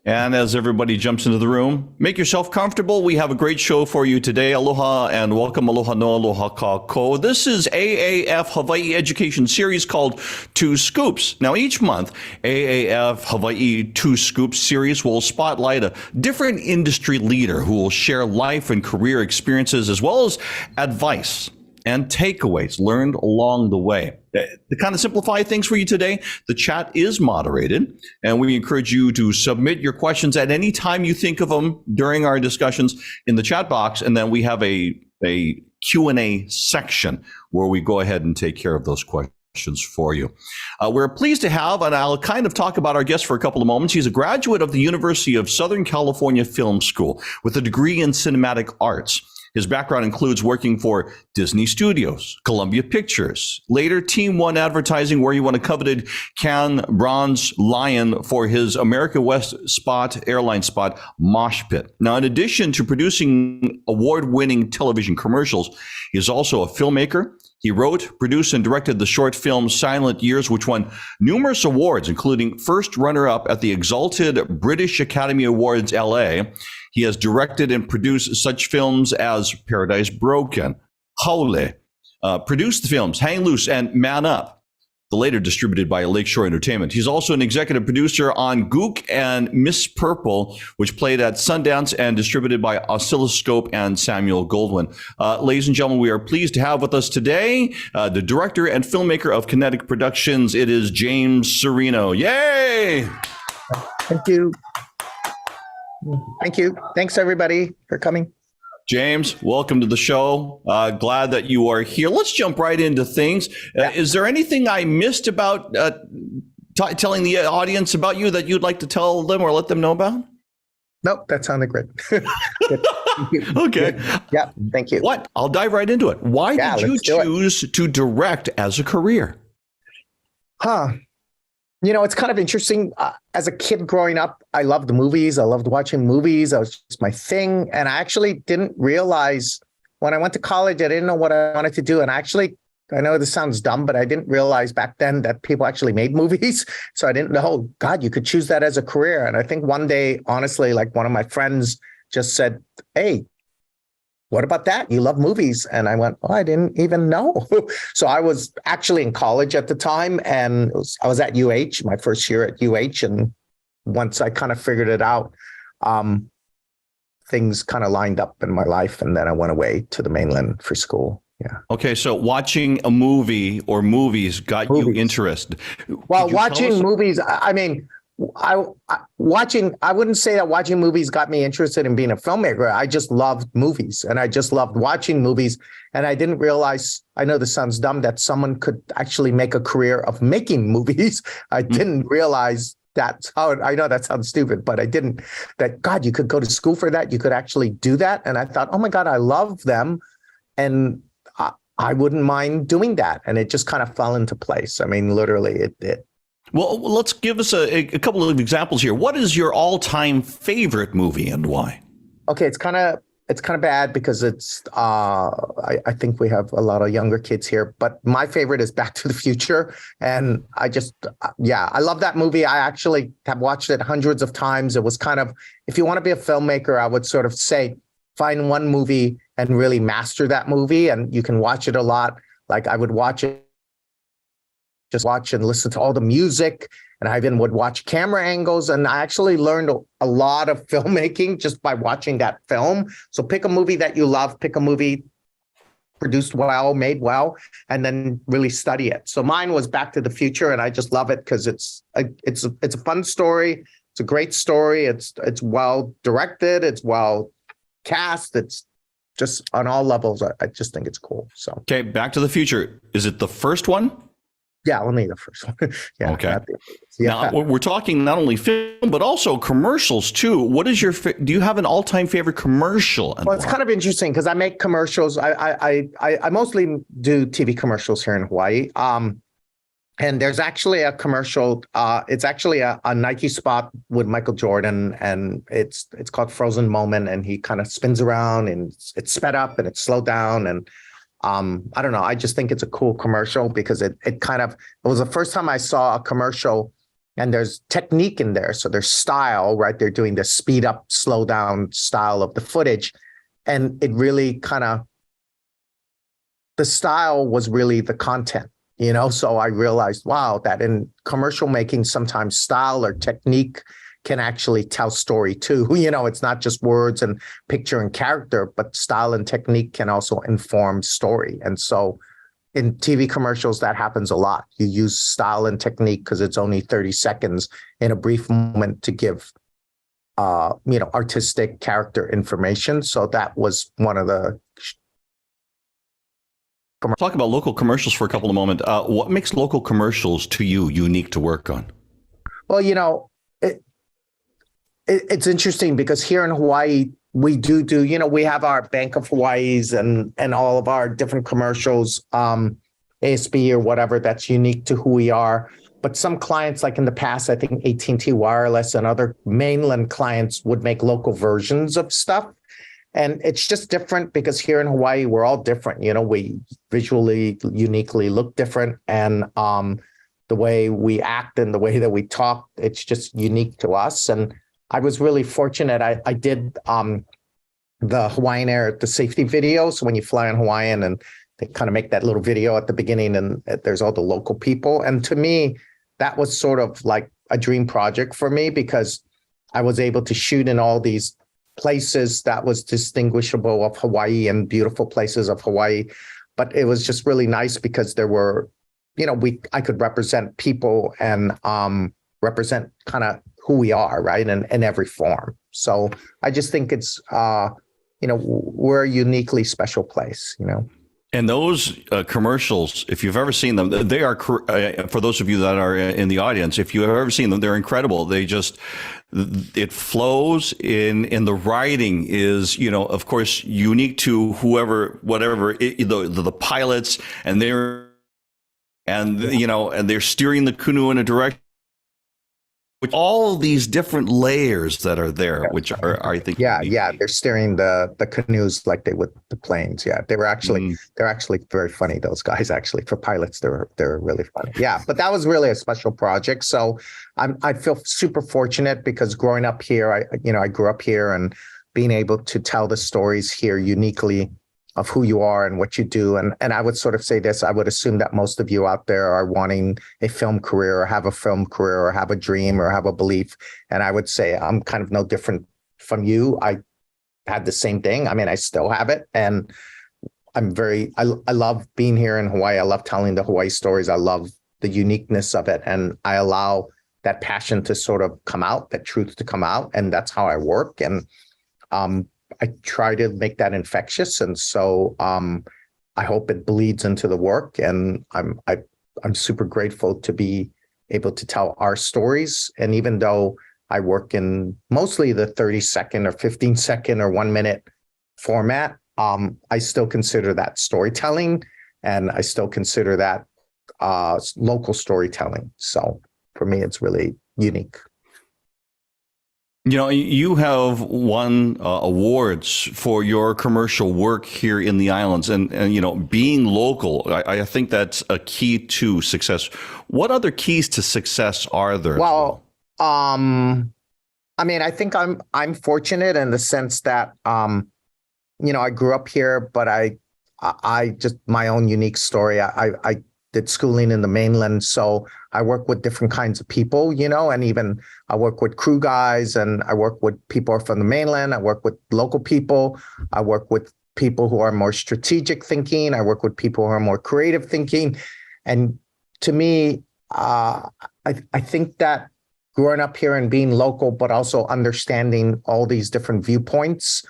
And as everybody jumps into the room, make yourself comfortable. We have a great show for you today. Aloha and welcome. Aloha no, aloha kako. This is AAF Hawaiʻi education series called Two Scoops. Now, each month, AAF Hawaiʻi Two Scoops series will spotlight a different industry leader who will share life and career experiences as well as advice and takeaways learned along the way. To kind of simplify things for you today, the chat is moderated, and we encourage you to submit your questions at any time you think of them during our discussions in the chat box, and then we have a Q&A section where we go ahead and take care of those questions for you. We're pleased to have, and I'll kind of talk about our guest for a couple of moments. He's a graduate of the University of Southern California Film School with a degree in cinematic arts. His background includes working for Disney Studios, Columbia Pictures, later Team One Advertising, where he won a coveted Cannes Bronze Lion for his America West airline spot, Mosh Pit. Now, in addition to producing award-winning television commercials, he is also a filmmaker. He wrote, produced, and directed the short film Silent Years, which won numerous awards, including first runner-up at the exalted British Academy Awards, LA. He has directed and produced such films as Paradise Broken, Haole, produced the films Hang Loose and Man Up, the later distributed by Lakeshore Entertainment. He's also an executive producer on Gook and Miss Purple, which played at Sundance and distributed by Oscilloscope and Samuel Goldwyn. Ladies and gentlemen, we are pleased to have with us today the director and filmmaker of Kinetic Productions. It is James Sereno. Yay! Thank you. Thank you. Thanks, everybody, for coming. James, welcome to the show. Glad that you are here. Let's jump right into things. Yeah. Is there anything I missed about telling the audience about you that you'd like to tell them or let them know about? Nope, that sounded great. Good. Thank you. Okay. Good. Yeah, thank you. What? I'll dive right into it. Why did you choose to direct as a career? You know, it's kind of interesting. As a kid growing up, I loved movies. I loved watching movies. That was just my thing. And I actually didn't realize when I went to college, I didn't know what I wanted to do. And I know this sounds dumb, but I didn't realize back then that people actually made movies. So I didn't know, God, you could choose that as a career. And I think one day, honestly, like one of my friends just said, hey, what about that? You love movies. And I went, oh, I didn't even know. So I was actually in college at the time, and I was at UH, my first year at UH. And once I kind of figured it out, things kind of lined up in my life. And then I went away to the mainland for school. Yeah. Okay. So watching a movie or movies got you interested. Well, watching movies, I mean, I wouldn't say that watching movies got me interested in being a filmmaker. I just loved movies, and I just loved watching movies. And I didn't realize, I know this sounds dumb, that someone could actually make a career of making movies. I didn't realize that's how I know that sounds stupid, but I didn't, that God, you could go to school for that. You could actually do that. And I thought, oh my God, I love them. And I wouldn't mind doing that. And it just kind of fell into place. I mean, literally it did. Well, let's give us a couple of examples here. What is your all-time favorite movie and why? Okay, it's kind of bad because it's I think we have a lot of younger kids here, but my favorite is Back to the Future, and I just I love that movie. I actually have watched it hundreds of times. It was kind of, if you want to be a filmmaker, I would sort of say find one movie and really master that movie, and you can watch it a lot. Like I would watch it. Just watch and listen to all the music. And I even would watch camera angles. And I actually learned a lot of filmmaking just by watching that film. So pick a movie that you love, pick a movie produced well, made well, and then really study it. So mine was Back to the Future. And I just love it because it's a fun story. It's a great story. It's well directed. It's well cast. It's just on all levels. I just think it's cool. So, okay. Back to the Future. Is it the first one? Yeah, only the first one. Yeah. Okay. Now we're talking not only film but also commercials too. What is do you have an all-time favorite commercial? Well, it's kind of interesting because I make commercials. I mostly do TV commercials here in Hawaii. And there's actually a commercial. It's actually a Nike spot with Michael Jordan, and it's called Frozen Moment. And he kind of spins around, and it's sped up and it's slowed down, and I don't know. I just think it's a cool commercial because it was the first time I saw a commercial and there's technique in there. So there's style, right? They're doing the speed up, slow down style of the footage. And it really kind of, the style was really the content, you know? So I realized, wow, that in commercial making, sometimes style or technique can actually tell story too. You know, it's not just words and picture and character, but style and technique can also inform story. And so in TV commercials, that happens a lot. You use style and technique because it's only 30 seconds in a brief moment to give, you know, artistic character information. So that was one of the. Talk about local commercials for a couple of moments. What makes local commercials to you unique to work on? Well, you know, it's interesting because here in Hawaii, we do, you know, we have our Bank of Hawaii's and all of our different commercials, ASB or whatever, that's unique to who we are. But some clients, like in the past, I think AT&T Wireless and other mainland clients would make local versions of stuff. And it's just different because here in Hawaii, we're all different. You know, we visually, uniquely look different. And the way we act and the way that we talk, it's just unique to us. And I was really fortunate. I did the Hawaiian Air, the safety video. So when you fly on Hawaiian and they kind of make that little video at the beginning and there's all the local people. And to me, that was sort of like a dream project for me because I was able to shoot in all these places that was distinguishable of Hawaii and beautiful places of Hawaii. But it was just really nice because there were, you know, I could represent people and represent kind of who we are, right? In every form. So I just think it's, you know, we're a uniquely special place, you know. And those commercials, if you've ever seen them, they are, for those of you that are in the audience, if you've ever seen them, they're incredible. They just, it flows in the writing is, you know, of course, unique to whoever, whatever, the pilots, and they're, and, you know, and they're steering the canoe in a direction. With all these different layers that are there, which are, I think, yeah, they're steering the canoes like they would the planes. Yeah, they were actually they're actually very funny. Those guys actually for pilots, they're really funny. Yeah, but that was really a special project. So I feel super fortunate because growing up here, I grew up here and being able to tell the stories here uniquely of who you are and what you do. And I would sort of say this, I would assume that most of you out there are wanting a film career or have a film career or have a dream or have a belief. And I would say I'm kind of no different from you. I had the same thing. I mean, I still have it. And I love being here in Hawaii. I love telling the Hawaii stories. I love the uniqueness of it. And I allow that passion to sort of come out, that truth to come out. And that's how I work. And I try to make that infectious, and so I hope it bleeds into the work. And I'm super grateful to be able to tell our stories. And even though I work in mostly the 30-second or 15-second or 1-minute format, I still consider that storytelling, and I still consider that local storytelling. So for me, it's really unique. You know, you have won awards for your commercial work here in the islands, and you know, being local, I think that's a key to success. What other keys to success are there? Well, I mean, I think I'm fortunate in the sense that you know, I grew up here, but I just my own unique story. I did schooling in the mainland, so I work with different kinds of people, you know, and even I work with crew guys, and I work with people from the mainland. I work with local people. I work with people who are more strategic thinking. I work with people who are more creative thinking. And to me, I think that growing up here and being local, but also understanding all these different viewpoints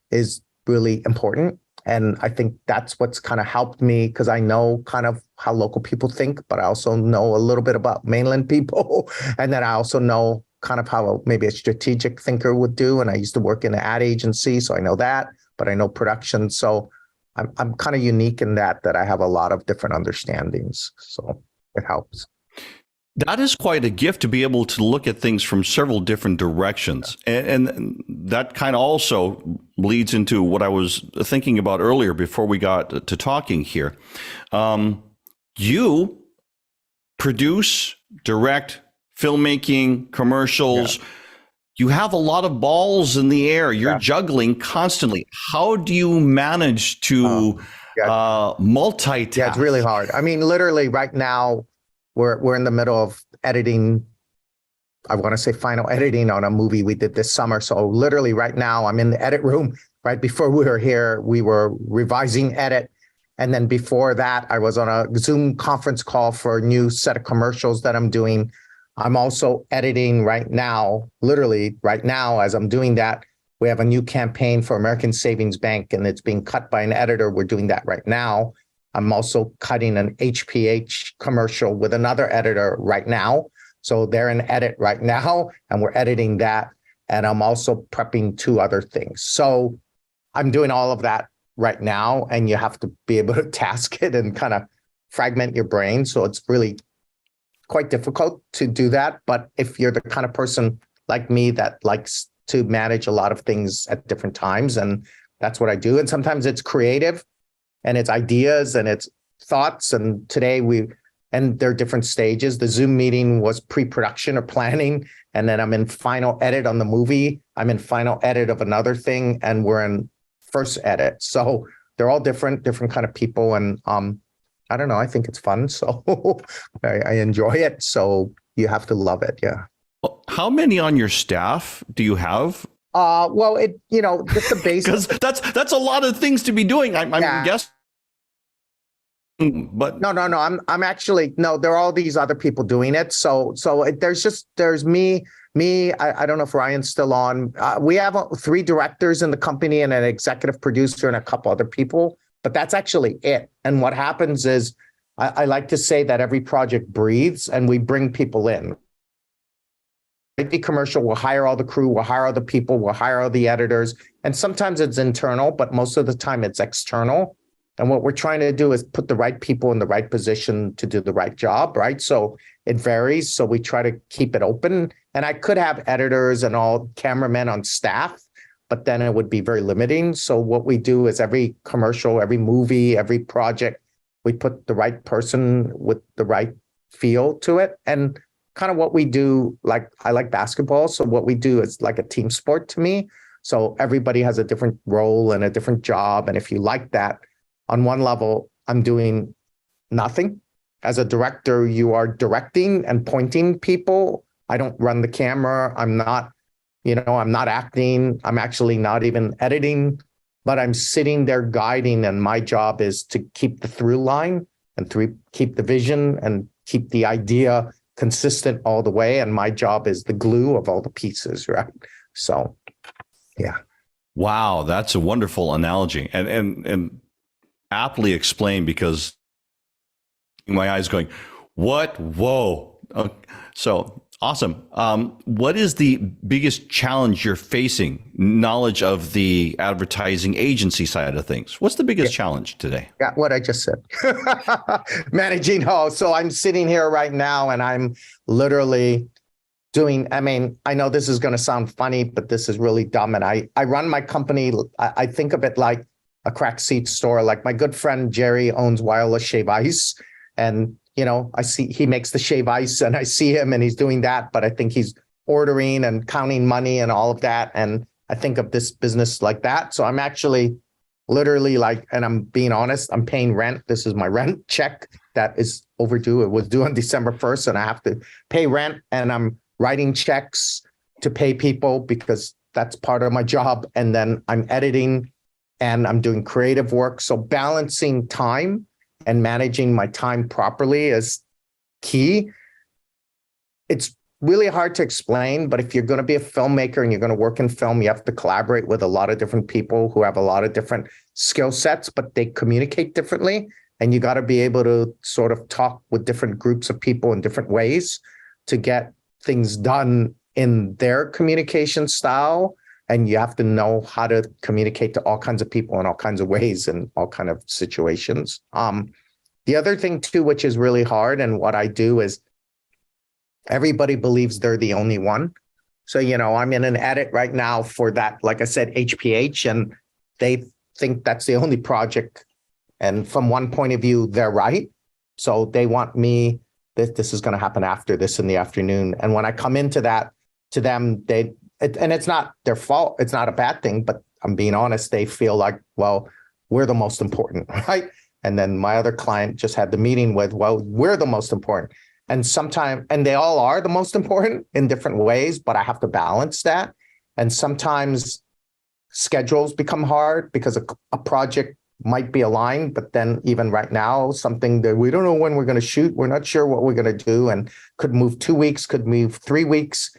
is really important. And I think that's what's kind of helped me, because I know kind of how local people think, but I also know a little bit about mainland people. And then I also know kind of how maybe a strategic thinker would do. And I used to work in an ad agency, so I know that, but I know production. So I'm kind of unique in that I have a lot of different understandings. So it helps. That is quite a gift to be able to look at things from several different directions. And that kind of also leads into what I was thinking about earlier before we got to talking here. You produce, direct filmmaking, commercials. Yeah. You have a lot of balls in the air. You're juggling constantly. How do you manage to multitask? Yeah, it's really hard. I mean, literally right now, we're in the middle of editing. I want to say final editing on a movie we did this summer. So literally right now, I'm in the edit room. Right before we were here, we were revising edit. And then before that, I was on a Zoom conference call for a new set of commercials that I'm doing. I'm also editing right now, literally right now, as I'm doing that. We have a new campaign for American Savings Bank, and it's being cut by an editor. We're doing that right now. I'm also cutting an HPH commercial with another editor right now. So they're in edit right now, and we're editing that. And I'm also prepping 2 other things. So I'm doing all of that right now, and you have to be able to task it and kind of fragment your brain. So it's really quite difficult to do that. But if you're the kind of person like me that likes to manage a lot of things at different times, and that's what I do. And sometimes it's creative and it's ideas and it's thoughts. And today and there are different stages. The Zoom meeting was pre-production or planning, and then I'm in final edit on the movie. I'm in final edit of another thing, and we're in first edit. So they're all different kind of people. And I don't know, I think it's fun. So I enjoy it. So you have to love it. Yeah. How many on your staff do you have? Well, just the basics. Because that's a lot of things to be doing. I'm guessing. But no, I'm actually, no, there are all these other people doing it. So there's me, I don't know if Ryan's still on. We have 3 directors in the company and an executive producer and a couple other people, but that's actually it. And what happens is I like to say that every project breathes and we bring people in. The commercial, we'll hire all the crew, we'll hire all the people, we'll hire all the editors. And sometimes it's internal, but most of the time it's external. And what we're trying to do is put the right people in the right position to do the right job, right? So it varies. So we try to keep it open. And I could have editors and all cameramen on staff, but then it would be very limiting. So what we do is every commercial, every movie, every project, we put the right person with the right feel to it. And kind of what we do, like I like basketball. So what we do is like a team sport to me. So everybody has a different role and a different job. And if you like that, on one level, I'm doing nothing. As a director, you are directing and pointing people. I don't run the camera. I'm not acting. I'm actually not even editing, but I'm sitting there guiding. And my job is to keep the through line and keep the vision and keep the idea consistent all the way. And my job is the glue of all the pieces, right? So, yeah. Wow, that's a wonderful analogy. And aptly explained, because my eyes going, what? Whoa. So awesome. What is the biggest challenge you're facing? Knowledge of the advertising agency side of things. What's the biggest challenge today? Yeah, what I just said. Managing. So I'm sitting here right now and I'm literally doing, I know this is going to sound funny, but this is really dumb. And I run my company. I think of it like a crack seat store. Like my good friend Jerry owns Wireless Shave Ice, and I see he makes the shave ice, and I see him and he's doing that, but I think he's ordering and counting money and all of that. And I think of this business like that. So I'm actually literally and I'm being honest, I'm paying rent. This is my rent check that is overdue. It was due on December 1st, and I have to pay rent, and I'm writing checks to pay people because that's part of my job. And then I'm editing and I'm doing creative work. So balancing time and managing my time properly is key. It's really hard to explain, but if you're going to be a filmmaker and you're going to work in film, you have to collaborate with a lot of different people who have a lot of different skill sets, but they communicate differently. And you got to be able to sort of talk with different groups of people in different ways to get things done in their communication style. And you have to know how to communicate to all kinds of people in all kinds of ways and all kinds of situations. The other thing too, which is really hard, and what I do is everybody believes they're the only one. So, I'm in an edit right now for that, like I said, HPH, and they think that's the only project. And from one point of view, they're right. So they want me this is going to happen after this in the afternoon. And when I come into that to them, and it's not their fault. It's not a bad thing, but I'm being honest. They feel like, well, we're the most important, right? And then my other client just had the meeting with, well, we're the most important. And and they all are the most important in different ways, but I have to balance that. And sometimes schedules become hard because a project might be aligned, but then even right now, something that we don't know when we're going to shoot, we're not sure what we're going to do, and could move 2 weeks, could move 3 weeks,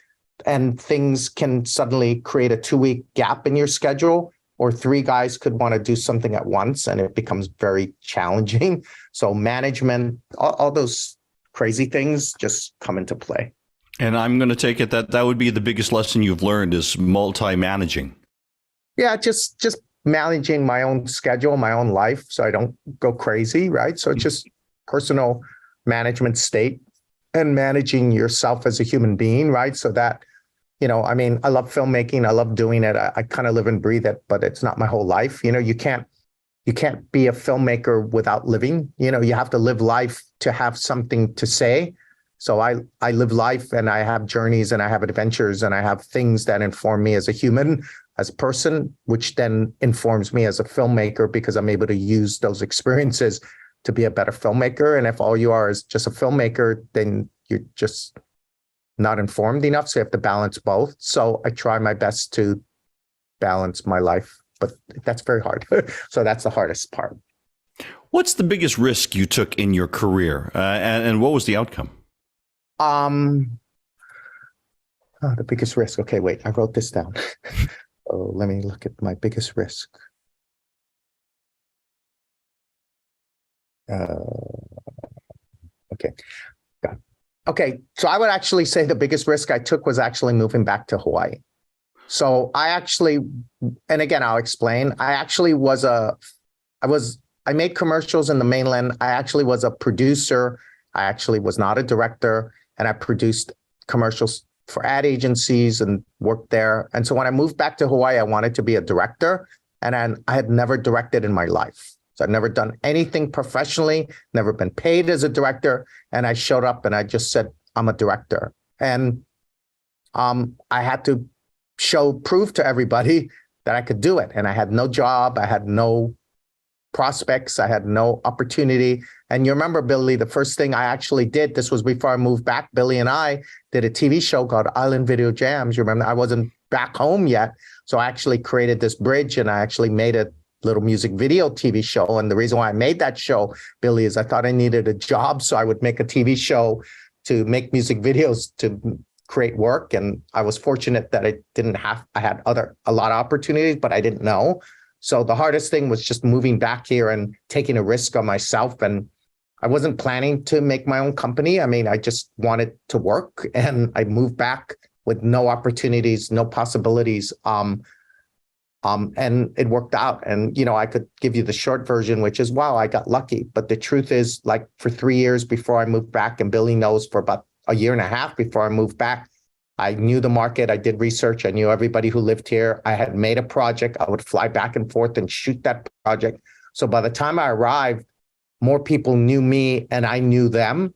and things can suddenly create a 2-week gap in your schedule, or 3 guys could want to do something at once, and it becomes very challenging. So management, all those crazy things just come into play. And I'm going to take it that would be the biggest lesson you've learned is multi-managing. Yeah, just managing my own schedule, my own life, so I don't go crazy, right? So it's just personal management state and managing yourself as a human being, right? So that, I mean, I love filmmaking. I love doing it. I kind of live and breathe it, but it's not my whole life. You can't be a filmmaker without living. You have to live life to have something to say. So I live life, and I have journeys, and I have adventures, and I have things that inform me as a human, as a person, which then informs me as a filmmaker, because I'm able to use those experiences to be a better filmmaker. And if all you are is just a filmmaker, then you're just not informed enough. So you have to balance both. So I try my best to balance my life, but that's very hard. So that's the hardest part. What's the biggest risk you took in your career, and what was the outcome? The biggest risk. Okay, wait, I wrote this down. Oh, let me look at my biggest risk. Okay. Got it. Okay, so I would actually say the biggest risk I took was actually moving back to Hawaii. So and again, I'll explain. I made commercials in the mainland. I actually was a producer. I actually was not a director, and I produced commercials for ad agencies and worked there. And so when I moved back to Hawaii, I wanted to be a director, and I had never directed in my life. So I'd never done anything professionally, never been paid as a director. And I showed up and I just said, I'm a director. And I had to prove to everybody that I could do it. And I had no job. I had no prospects. I had no opportunity. And you remember, Billy, the first thing I actually did, this was before I moved back, Billy and I did a TV show called Island Video Jams. You remember, I wasn't back home yet. So I actually created this bridge, and I actually made a little music video TV show. And the reason why I made that show, Billy, is I thought I needed a job. So I would make a TV show to make music videos to create work. And I was fortunate that I had a lot of opportunities, but I didn't know. So the hardest thing was just moving back here and taking a risk on myself. And I wasn't planning to make my own company. I mean, I just wanted to work, and I moved back with no opportunities, no possibilities. And it worked out. And, I could give you the short version, which is, wow, I got lucky. But the truth is, like, for 3 years before I moved back, and Billy knows, for about a year and a half before I moved back, I knew the market. I did research. I knew everybody who lived here. I had made a project. I would fly back and forth and shoot that project. So by the time I arrived, more people knew me and I knew them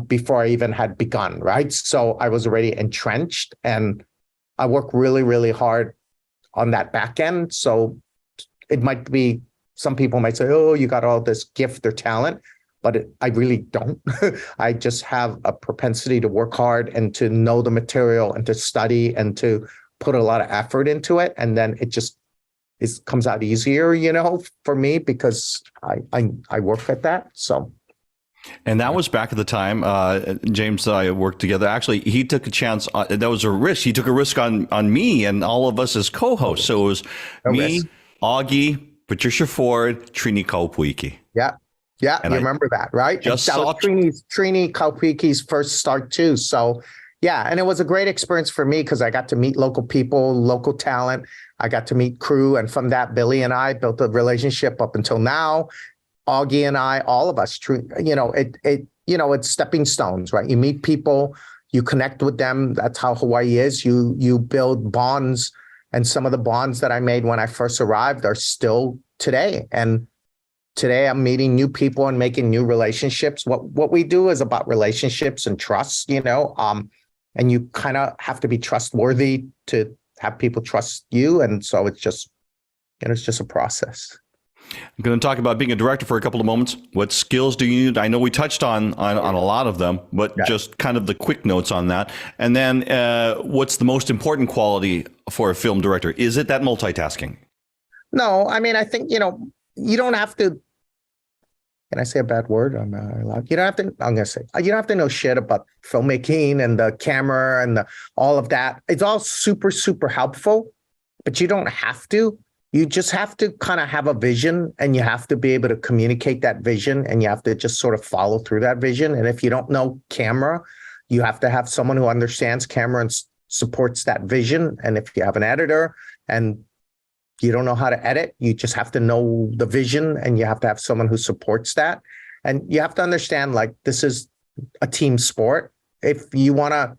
before I even had begun, right? So I was already entrenched, and I worked really, really hard on that back end. So it might be, some people might say, oh, you got all this gift or talent, but I really don't. I just have a propensity to work hard and to know the material and to study and to put a lot of effort into it. And then it comes out easier, for me, because I work at that. So. And that was back at the time. James and I worked together. Actually, he took a chance. That was a risk. He took a risk on me and all of us as co-hosts. So it was me, Augie, Patricia Ford, Trini Kaupuiki. Yeah. Yeah, and you remember that, right? That was Trini Kaupuiki's first start too. So, yeah, and it was a great experience for me because I got to meet local people, local talent. I got to meet crew, and from that, Billy and I built a relationship up until now. Augie and I, all of us, it's stepping stones, right? You meet people, you connect with them. That's how Hawaii is. You build bonds, and some of the bonds that I made when I first arrived are still today. And today I'm meeting new people and making new relationships. What we do is about relationships and trust, and you kind of have to be trustworthy to have people trust you. And so it's just a process. I'm going to talk about being a director for a couple of moments. What skills do you need? I know we touched on a lot of them, but just kind of the quick notes on that. And then what's the most important quality for a film director? Is it that multitasking? No, I mean, I think, you don't have to. Can I say a bad word? I'm allowed. You don't have to. I'm going to say you don't have to know shit about filmmaking and the camera and all of that. It's all super, super helpful, but you don't have to. You just have to kind of have a vision, and you have to be able to communicate that vision, and you have to just sort of follow through that vision. And if you don't know camera, you have to have someone who understands camera and supports that vision. And if you have an editor and you don't know how to edit, you just have to know the vision, and you have to have someone who supports that. And you have to understand, like, this is a team sport. If you want to,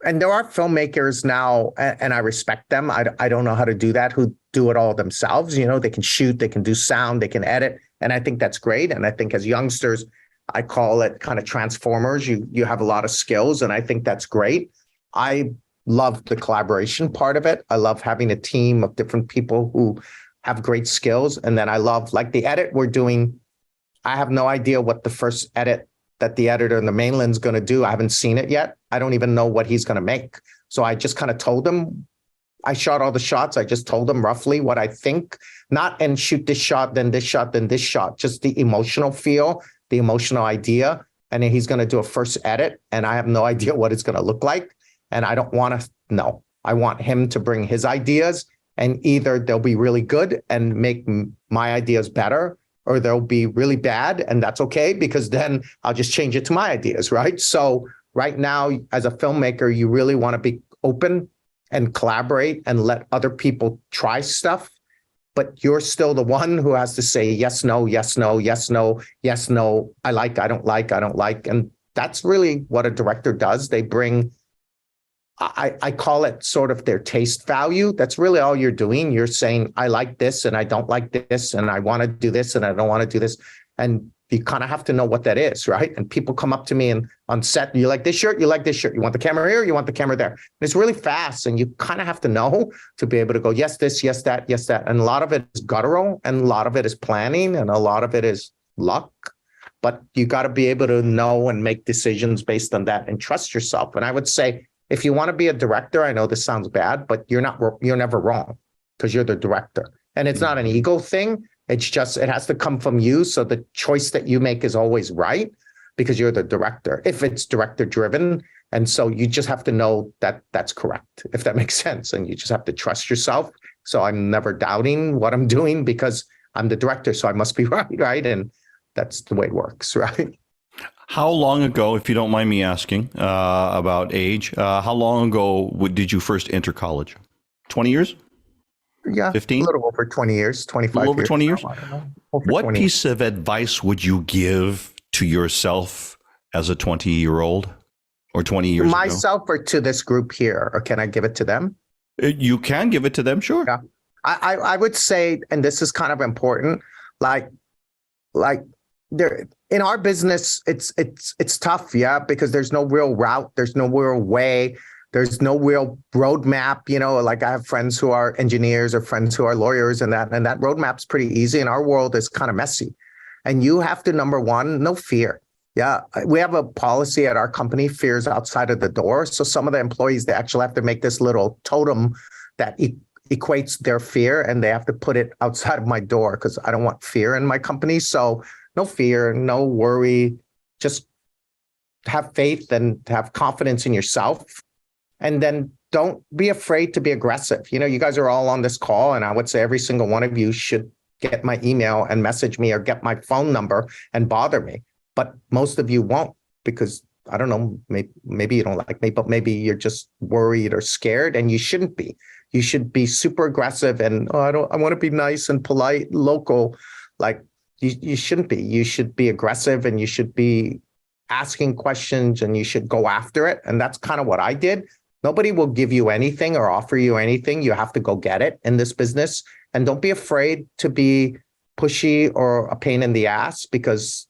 and there are filmmakers now, and I respect them. I don't know how to do that, who do it all themselves. They can shoot, they can do sound, they can edit. And I think that's great. And I think as youngsters, I call it kind of transformers. You have a lot of skills, and I think that's great. I love the collaboration part of it. I love having a team of different people who have great skills. And then I love, like, the edit we're doing. I have no idea what the first edit that the editor in the mainland's going to do. I haven't seen it yet. I don't even know what he's going to make. So I just kind of told him, I shot all the shots. I just told him roughly what I think, not and shoot this shot, then this shot, then this shot, just the emotional feel, the emotional idea. And then he's going to do a first edit, and I have no idea what it's going to look like. And I don't want to know. I want him to bring his ideas, and either they'll be really good and make my ideas better, or they'll be really bad. And that's okay, because then I'll just change it to my ideas, right? So right now, as a filmmaker, you really want to be open and collaborate and let other people try stuff. But you're still the one who has to say yes, no, yes, no, yes, no, yes, no. I like, I don't like, I don't like. And that's really what a director does. They bring, I call it sort of their taste value. That's really all you're doing. You're saying, I like this and I don't like this, and I want to do this and I don't want to do this. And you kind of have to know what that is, right? And people come up to me and on set, you like this shirt, you like this shirt. You want the camera here, you want the camera there. And it's really fast, and you kind of have to know to be able to go, yes, this, yes, that, yes, that. And a lot of it is guttural, and a lot of it is planning, and a lot of it is luck. But you got to be able to know and make decisions based on that and trust yourself. And I would say, if you want to be a director, I know this sounds bad, but you're never wrong, because you're the director. And it's not an ego thing. It's just, it has to come from you. So the choice that you make is always right, because you're the director, if it's director driven. And so you just have to know that that's correct, if that makes sense. And you just have to trust yourself. So I'm never doubting what I'm doing, because I'm the director. So I must be right. And that's the way it works, right? How long ago, if you don't mind me asking about age, how long ago did you first enter college? 20 years? Yeah, 15? a little over 20 years, 25 a little over years. 20 years? I don't know. Over What 20 piece of advice would you give to yourself as a 20-year-old or 20 years ago? Myself or to this group here, or can I give it to them? You can give it to them, sure. Yeah. I would say, and this is kind of important, like there in our business, it's tough, yeah, because there's no real route, there's no real way, there's no real roadmap. Like I have friends who are engineers or friends who are lawyers, and that roadmap's pretty easy. And our world is kind of messy, and you have to, number one, no fear. Yeah, we have a policy at our company: fear is outside of the door. So some of the employees, they actually have to make this little totem that equates their fear, and they have to put it outside of my door, because I don't want fear in my company. So no fear, no worry, just have faith and have confidence in yourself. And then don't be afraid to be aggressive. You guys are all on this call, and I would say every single one of you should get my email and message me, or get my phone number and bother me. But most of you won't, because I don't know, maybe you don't like me, but maybe you're just worried or scared, and you shouldn't be. You should be super aggressive and, I want to be nice and polite, local. Like, you shouldn't be. You should be aggressive, and you should be asking questions, and you should go after it. And that's kind of what I did. Nobody will give you anything or offer you anything. You have to go get it in this business. And don't be afraid to be pushy or a pain in the ass, because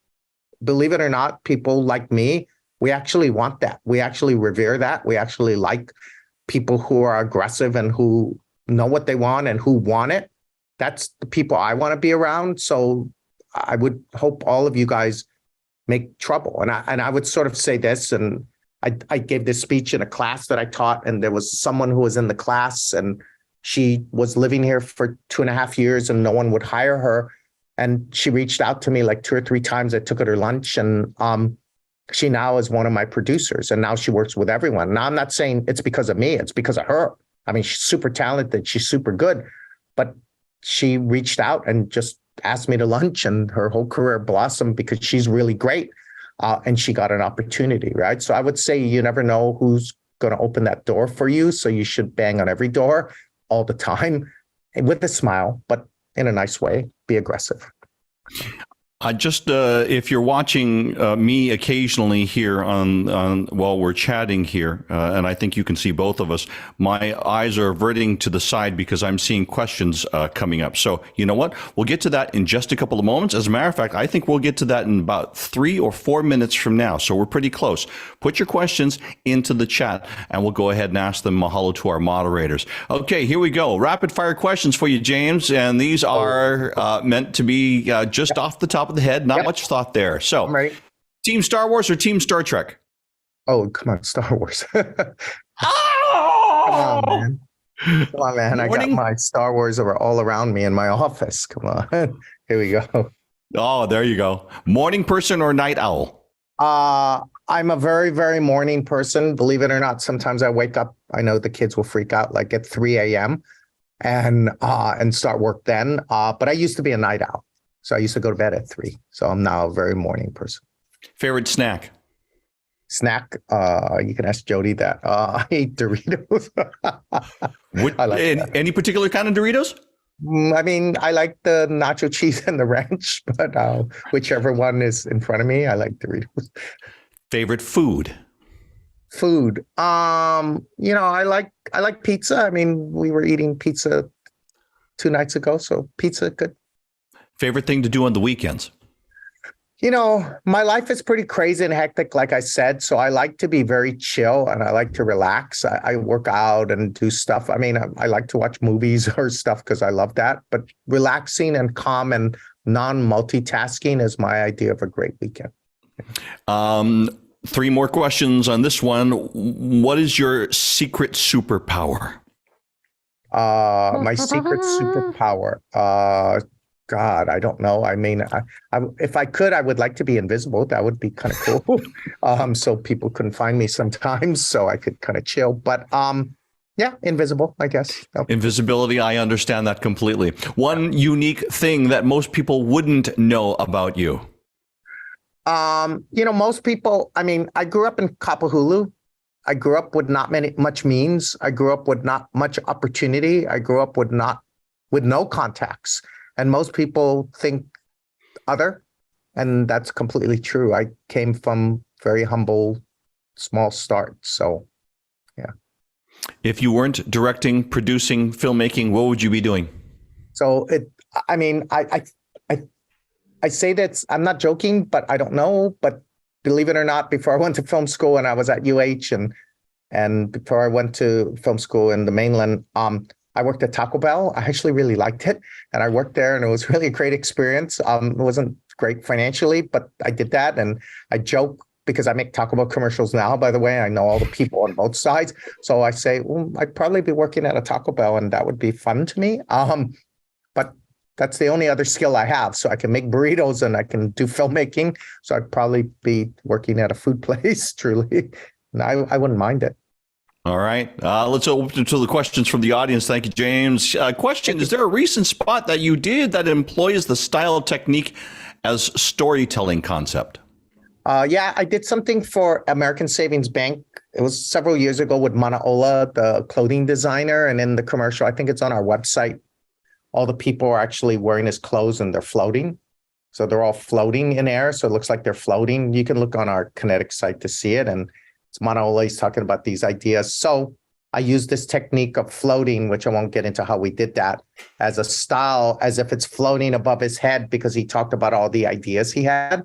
believe it or not, people like me, we actually want that. We actually revere that. We actually like people who are aggressive and who know what they want and who want it. That's the people I want to be around. So I would hope all of you guys make trouble. And I would sort of say this, and I gave this speech in a class that I taught, and there was someone who was in the class, and she was living here for 2.5 years and no one would hire her. And she reached out to me like 2 or 3 times. I took her to lunch, and she now is one of my producers, and now she works with everyone. Now, I'm not saying it's because of me, it's because of her. I mean, she's super talented, she's super good, but she reached out and just asked me to lunch, and her whole career blossomed because she's really great. And she got an opportunity, right? So I would say you never know who's going to open that door for you. So you should bang on every door all the time with a smile, but in a nice way, be aggressive. If you're watching me occasionally here on while we're chatting here, and I think you can see both of us, my eyes are averting to the side because I'm seeing questions coming up. So you know what? We'll get to that in just a couple of moments. As a matter of fact, I think we'll get to that in about 3 or 4 minutes from now. So we're pretty close. Put your questions into the chat, and we'll go ahead and ask them. Mahalo to our moderators. Okay, here we go. Rapid fire questions for you, James, and these are meant to be just off the top of the head, not much thought there. So, Team Star Wars or Team Star Trek? Oh, come on, Star Wars. Oh! Come on, man. Come on, man. I got my Star Wars over all around me in my office. Come on. Here we go. Oh, there you go. Morning person or night owl? I'm a very, very morning person. Believe it or not, sometimes I wake up, I know the kids will freak out, like at 3 a.m. and start work then. But I used to be a night owl. So I used to go to bed at 3. So I'm now a very morning person. Favorite snack? Snack? You can ask Jody that. I eat Doritos. I like any particular kind of Doritos? I mean, I like the nacho cheese and the ranch, but whichever one is in front of me, I like Doritos. Favorite food? Food. I like pizza. I mean, we were eating pizza 2 nights ago, so pizza, good. Favorite thing to do on the weekends? My life is pretty crazy and hectic, like I said. So I like to be very chill and I like to relax. I work out and do stuff. I mean, I like to watch movies or stuff because I love that. But relaxing and calm and non-multitasking is my idea of a great weekend. 3 more questions on this one. What is your secret superpower? My secret superpower. God, I don't know. I mean, if I could, I would like to be invisible. That would be kind of cool. So people couldn't find me sometimes, so I could kind of chill. But yeah, invisible, I guess. Invisibility, I understand that completely. One unique thing that most people wouldn't know about you. Most people, I mean, I grew up in Kapahulu. I grew up with not much means. I grew up with not much opportunity. I grew up with no contacts. And most people think other, and that's completely true. I came from very humble, small start. So, yeah. If you weren't directing, producing, filmmaking, what would you be doing? So I say that I'm not joking, but I don't know. But believe it or not, before I went to film school and I was at UH and before I went to film school in the mainland, I worked at Taco Bell. I actually really liked it. And I worked there and it was really a great experience. It wasn't great financially, but I did that. And I joke because I make Taco Bell commercials now, by the way. I know all the people on both sides. So I say, well, I'd probably be working at a Taco Bell and that would be fun to me. But that's the only other skill I have. So I can make burritos and I can do filmmaking. So I'd probably be working at a food place, truly. And I wouldn't mind it. All right. Let's open to the questions from the audience. Thank you, James. Question, is there a recent spot that you did that employs the style technique as storytelling concept? Yeah, I did something for American Savings Bank. It was several years ago with Manaola, the clothing designer. And in the commercial, I think it's on our website, all the people are actually wearing his clothes and they're floating. So they're all floating in air. So it looks like they're floating. You can look on our Kinetic site to see it. And Manaola is talking about these ideas. So I use this technique of floating, which I won't get into how we did that, as a style, as if it's floating above his head, because he talked about all the ideas he had.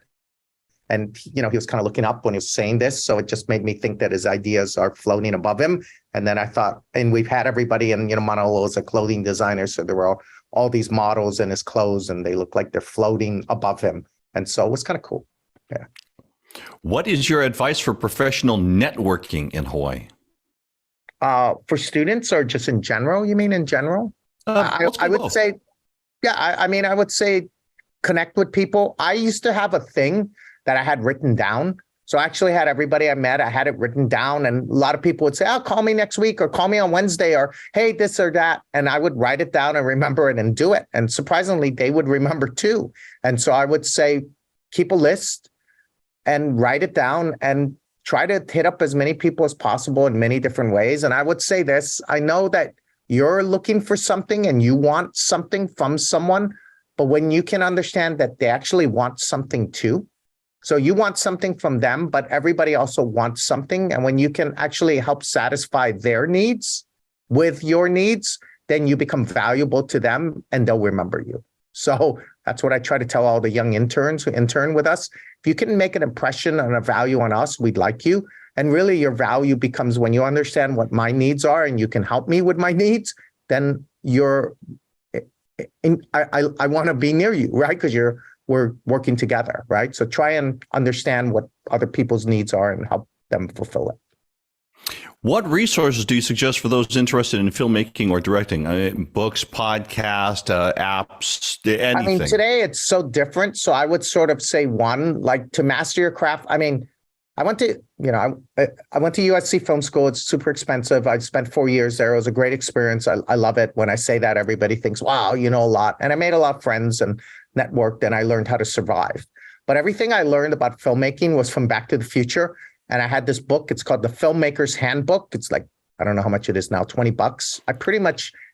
And, he was kind of looking up when he was saying this. So it just made me think that his ideas are floating above him. And then I thought, and we've had everybody in, Manolo is a clothing designer. So there were all these models in his clothes and they look like they're floating above him. And so it was kind of cool. Yeah. What is your advice for professional networking in Hawaii? For students or just in general? You mean in general? I would say, I would say connect with people. I used to have a thing that I had written down. So I actually had everybody I met, I had it written down. And a lot of people would say, oh, call me next week or call me on Wednesday or hey, this or that. And I would write it down and remember it and do it. And surprisingly, they would remember too. And so I would say, keep a list and write it down and try to hit up as many people as possible in many different ways. And I would say this, I know that you're looking for something and you want something from someone, but when you can understand that they actually want something too. So you want something from them, but everybody also wants something. And when you can actually help satisfy their needs with your needs, then you become valuable to them and they'll remember you. So that's what I try to tell all the young interns who intern with us. If you can make an impression and a value on us, we'd like you. And really your value becomes when you understand what my needs are and you can help me with my needs, then I want to be near you, right? Because we're working together, right? So try and understand what other people's needs are and help them fulfill it. What resources do you suggest for those interested in filmmaking or directing? Books, podcasts, apps, anything? I mean, today it's so different. So I would sort of say one, like to master your craft. I mean, I went to USC Film School. It's super expensive. I spent 4 years there. It was a great experience. I love it. When I say that, everybody thinks, wow, you know a lot. And I made a lot of friends and networked and I learned how to survive. But everything I learned about filmmaking was from Back to the Future. And I had this book. It's called The Filmmaker's Handbook. It's like, I don't know how much it is now, $20.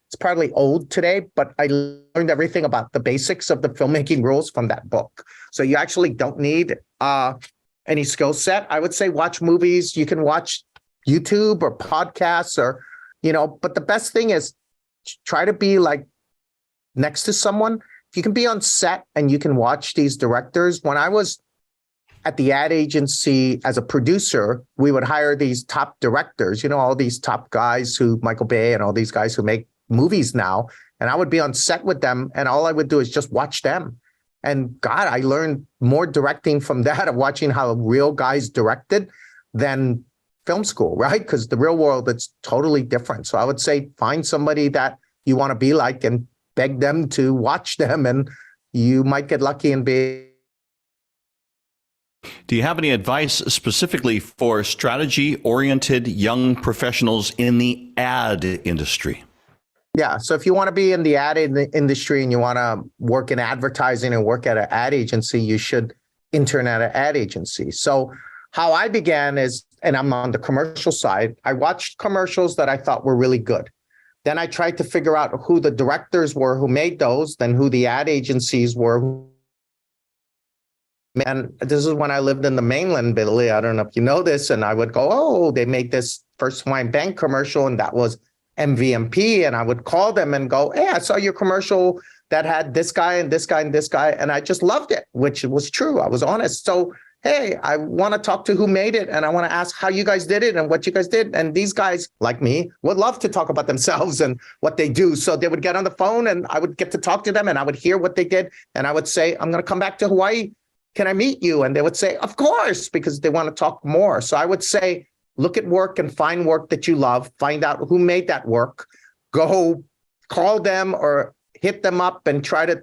It's probably old today, but I learned everything about the basics of the filmmaking rules from that book. So you actually don't need any skill set. I would say watch movies. You can watch YouTube or podcasts or, but the best thing is try to be like next to someone. If you can be on set and you can watch these directors. When I was at the ad agency as a producer, we would hire these top directors, all these top guys Michael Bay and all these guys who make movies now. And I would be on set with them and all I would do is just watch them. And God, I learned more directing from that, of watching how real guys directed than film school, right? Because the real world, it's totally different. So I would say find somebody that you want to be like and beg them to watch them and you might get lucky and be. Do you have any advice specifically for strategy-oriented young professionals in the ad industry? Yeah. So if you want to be in the ad industry and you want to work in advertising and work at an ad agency, you should intern at an ad agency. So how I began is, and I'm on the commercial side, I watched commercials that I thought were really good. Then I tried to figure out who the directors were who made those, then who the ad agencies were. And this is when I lived in the mainland, Billy. I don't know if you know this. And I would go, oh, they made this First Hawaiian Bank commercial, and that was MVMP. And I would call them and go, hey, I saw your commercial that had this guy and this guy and this guy. And I just loved it, which was true. I was honest. So, hey, I want to talk to who made it. And I want to ask how you guys did it and what you guys did. And these guys, like me, would love to talk about themselves and what they do. So they would get on the phone and I would get to talk to them and I would hear what they did. And I would say, I'm going to come back to Hawaii. Can I meet you? And they would say, of course, because they want to talk more. So I would say, look at work and find work that you love. Find out who made that work. Go call them or hit them up and try to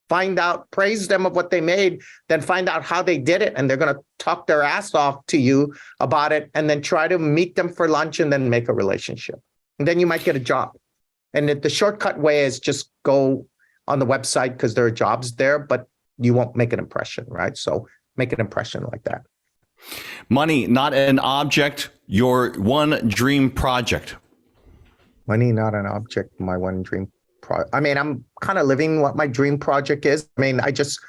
find out, praise them of what they made, then find out how they did it. And they're going to talk their ass off to you about it. And then try to meet them for lunch and then make a relationship. And then you might get a job. And the shortcut way is just go on the website because there are jobs there, but you won't make an impression, right? So make an impression like that. Money, not an object, your one dream project. Money, not an object, my one dream project. I mean, I'm kind of living what my dream project is. I just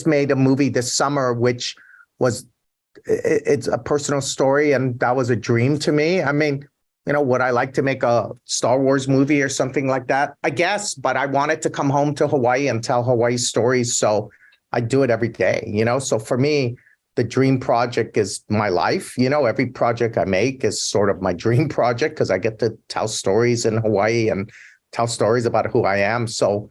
made a movie this summer, which was, it's a personal story. And that was a dream to me. I mean, would I like to make a Star Wars movie or something like that? I guess, but I wanted to come home to Hawaii and tell Hawaii stories. So I do it every day, So for me, the dream project is my life. Every project I make is sort of my dream project because I get to tell stories in Hawaii and tell stories about who I am. So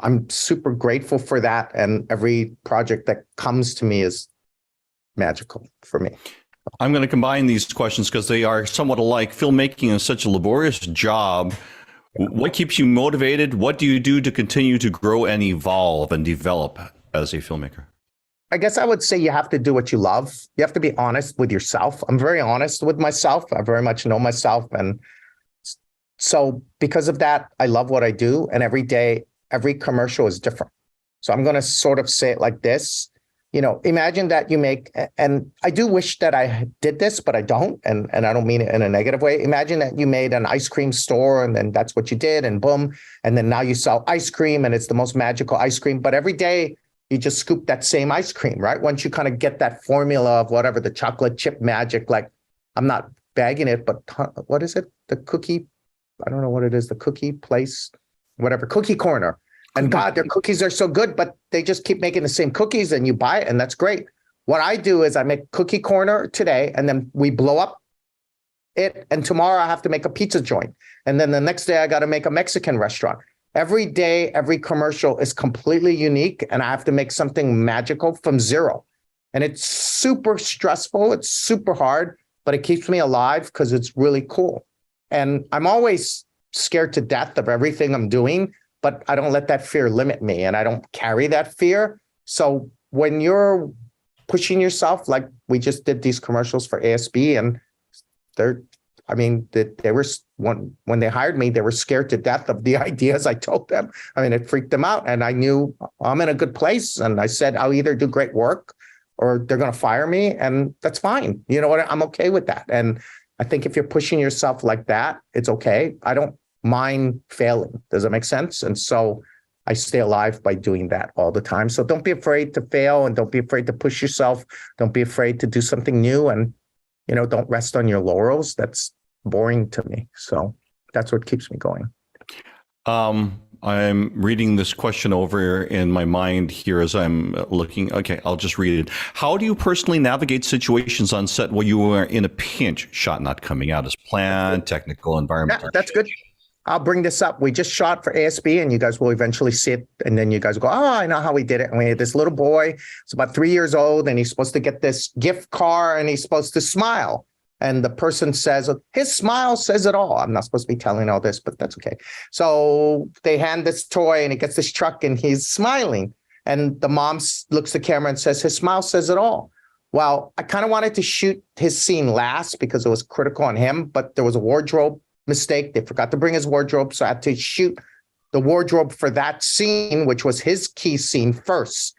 I'm super grateful for that. And every project that comes to me is magical for me. I'm going to combine these questions because they are somewhat alike. Filmmaking is such a laborious job. What keeps you motivated? What do you do to continue to grow and evolve and develop as a filmmaker? I guess I would say you have to do what you love. You have to be honest with yourself. I'm very honest with myself. I very much know myself. And so because of that, I love what I do. And every day, every commercial is different. So I'm going to sort of say it like this. Imagine that you make, and I do wish that I did this, but I don't. And I don't mean it in a negative way. Imagine that you made an ice cream store and then that's what you did and boom. And then now you sell ice cream and it's the most magical ice cream. But every day you just scoop that same ice cream, right? Once you kind of get that formula of whatever, the chocolate chip magic, like I'm not bagging it, but what is it? The cookie, I don't know what it is, the cookie place, whatever, cookie corner. And God, their cookies are so good, but they just keep making the same cookies and you buy it and that's great. What I do is I make cookie corner today and then we blow up it. And tomorrow I have to make a pizza joint. And then the next day I got to make a Mexican restaurant. Every day, every commercial is completely unique and I have to make something magical from zero. And it's super stressful. It's super hard, but it keeps me alive because it's really cool. And I'm always scared to death of everything I'm doing, but I don't let that fear limit me and I don't carry that fear. So when you're pushing yourself, like we just did these commercials for ASB and they were, when they hired me, they were scared to death of the ideas I told them. It freaked them out and I knew I'm in a good place. And I said, I'll either do great work or they're going to fire me and that's fine. You know what? I'm okay with that. And I think if you're pushing yourself like that, it's okay. I don't mind failing. Does that make sense? And so I stay alive by doing that all the time. So don't be afraid to fail and don't be afraid to push yourself. Don't be afraid to do something new and, don't rest on your laurels. That's boring to me. So that's what keeps me going. I'm reading this question over in my mind here as I'm looking. Okay, I'll just read it. How do you personally navigate situations on set where you are in a pinch, shot not coming out as planned, technical environment? Yeah, that's good. I'll bring this up. We just shot for ASB and you guys will eventually see it. And then you guys go, oh, I know how we did it. And we had this little boy, he's about 3 years old and he's supposed to get this gift card and he's supposed to smile. And the person says, his smile says it all. I'm not supposed to be telling all this, but that's okay. So they hand this toy and he gets this truck and he's smiling. And the mom looks at the camera and says, his smile says it all. Well, I kind of wanted to shoot his scene last because it was critical on him, but there was a wardrobe mistake. They forgot to bring his wardrobe. So I had to shoot the wardrobe for that scene, which was his key scene first.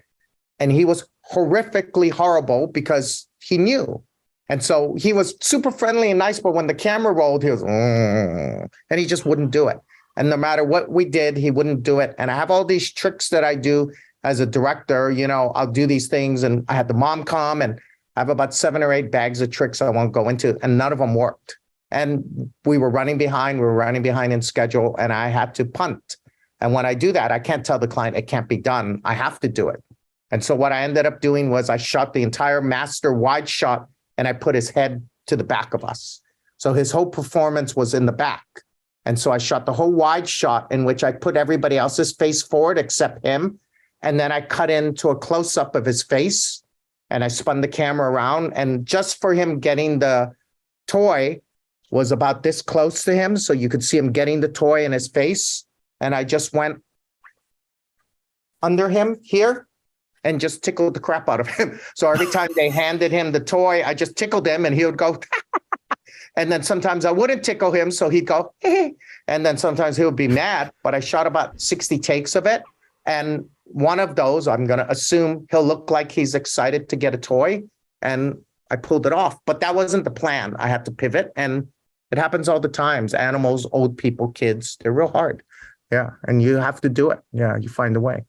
And he was horrifically horrible because he knew. And so he was super friendly and nice, but when the camera rolled, he was, and he just wouldn't do it. And no matter what we did, he wouldn't do it. And I have all these tricks that I do as a director, I'll do these things. And I had the mom come and I have about 7 or 8 bags of tricks I won't go into, and none of them worked. And we were running behind in schedule, and I had to punt. And when I do that, I can't tell the client it can't be done. I have to do it. And so what I ended up doing was I shot the entire master wide shot and I put his head to the back of us. So his whole performance was in the back. And so I shot the whole wide shot in which I put everybody else's face forward except him. And then I cut into a close-up of his face and I spun the camera around. And just for him getting the toy was about this close to him. So you could see him getting the toy in his face. And I just went under him here and just tickled the crap out of him. So every time they handed him the toy, I just tickled him and he would go, and then sometimes I wouldn't tickle him. So he'd go, and then sometimes he would be mad, but I shot about 60 takes of it. And one of those, I'm going to assume he'll look like he's excited to get a toy. And I pulled it off, but that wasn't the plan. I had to pivot, and it happens all the times. Animals, old people, kids, they're real hard. Yeah. And you have to do it. Yeah. You find a way.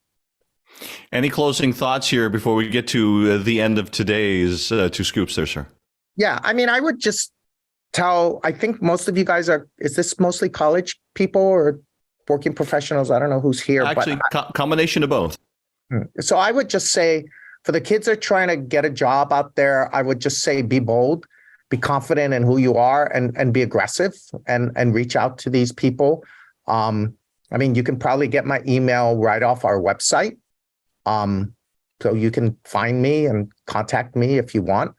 Any closing thoughts here before we get to the end of today's Two Scoops there, sir? Yeah. I mean, I would just tell, I think most of you guys is this mostly college people or working professionals? I don't know who's here. Actually, combination of both. So I would just say for the kids that are trying to get a job out there, I would just say be bold, be confident in who you are and be aggressive and reach out to these people. I mean, you can probably get my email right off our website. So you can find me and contact me if you want.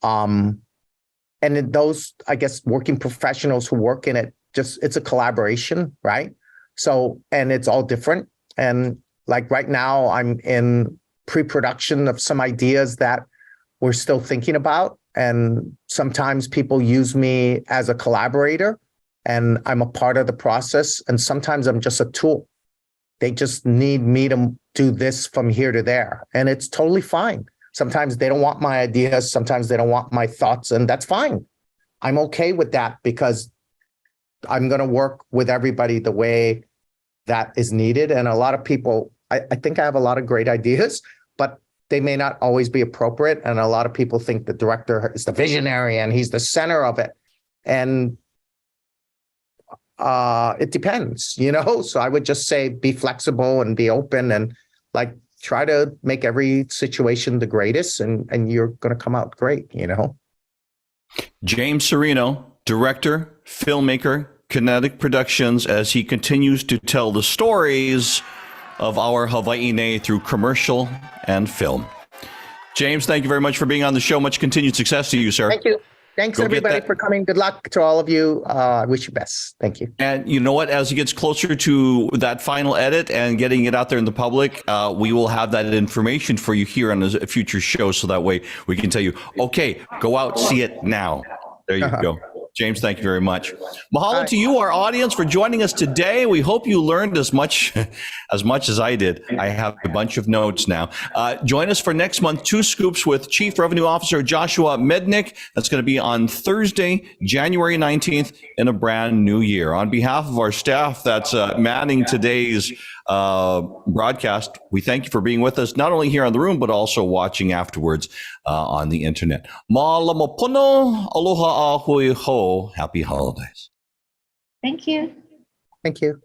And then those, I guess, working professionals who work in it, it's a collaboration, right? So, and it's all different. And like right now, I'm in pre-production of some ideas that we're still thinking about. And sometimes people use me as a collaborator and I'm a part of the process. And sometimes I'm just a tool. They just need me to do this from here to there. And it's totally fine. Sometimes they don't want my ideas. Sometimes they don't want my thoughts. And that's fine. I'm okay with that because I'm going to work with everybody the way that is needed. And a lot of people, I think I have a lot of great ideas, but they may not always be appropriate. And a lot of people think the director is the visionary and he's the center of it. And it depends, So I would just say be flexible and be open and like try to make every situation the greatest and you're going to come out great, James Sereno, director, filmmaker, Kinetic Productions, as he continues to tell the stories of our Hawaii nei through commercial and film. James, thank you very much for being on the show. Much continued success to you, sir. Thank you. Thanks, everybody, for coming. Good luck to all of you. I wish you best. Thank you. And you know what? As he gets closer to that final edit and getting it out there in the public, we will have that information for you here on a future show. So that way we can tell you, okay, go out, see it now. There you go. James, thank you very much. Mahalo to you, our audience, for joining us today. We hope you learned as much as I did. I have a bunch of notes now. Join us for next month, Two Scoops with Chief Revenue Officer Joshua Mednick. That's going to be on Thursday, January 19th in a brand new year. On behalf of our staff that's manning today's broadcast, we thank you for being with us, not only here on the room, but also watching afterwards on the internet. Mālama pono, aloha a hui ho. Happy holidays. Thank you. Thank you.